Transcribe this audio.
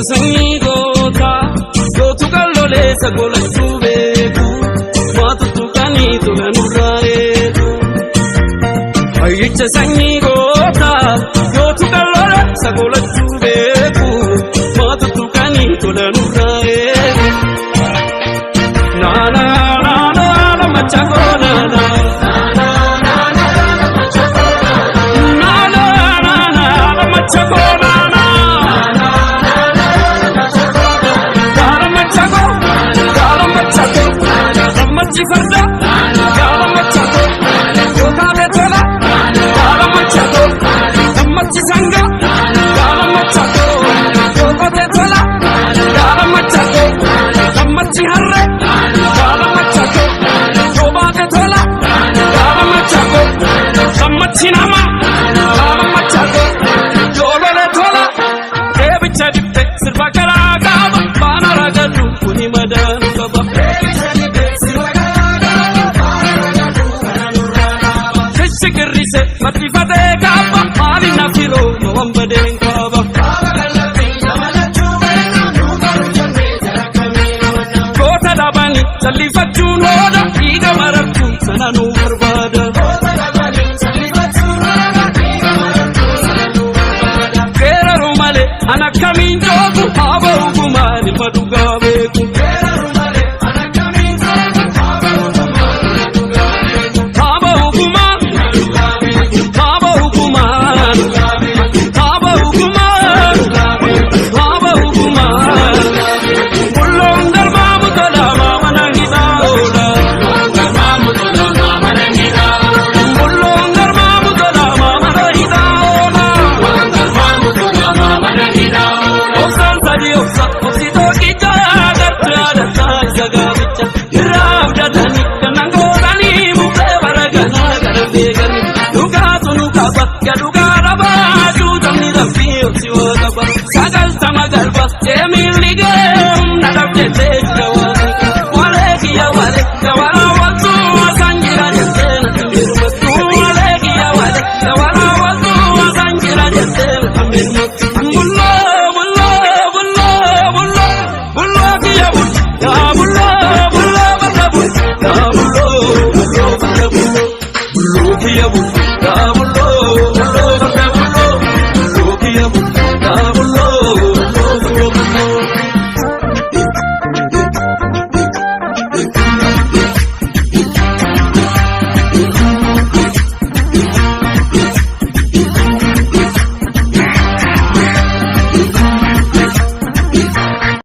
Sangota, go to Galolesa, go to Bebu, what to Canito and Ugaedo. I eat a Sangota, go to Galolesa, go to Bebu, what to Canito and Ugaedo. Nana, Nana, Machagona, Nana, Machagona. Farda, Gala Machato, Yoga Betola, Gala Machato, Samachi Sanga, Gala Machato, Yoga Betola, Gala Machato, Samachi Harre, Gala Machato, Yoga Betola, Gala Machato, Samachi Nama, Gala Machato, Yoga Betola, David Chadite, Silvakara, Gaba, Banaraga, Unimadan, Gaba. Mati fate kaba, mali na filo, no ambade kaba. Kota dabani, sali fatu noda, iga maratu, sana no barbada. Kera rumale, anakamin jogu, haba ugumani maduga beku. Duga raba, duga ni da feel.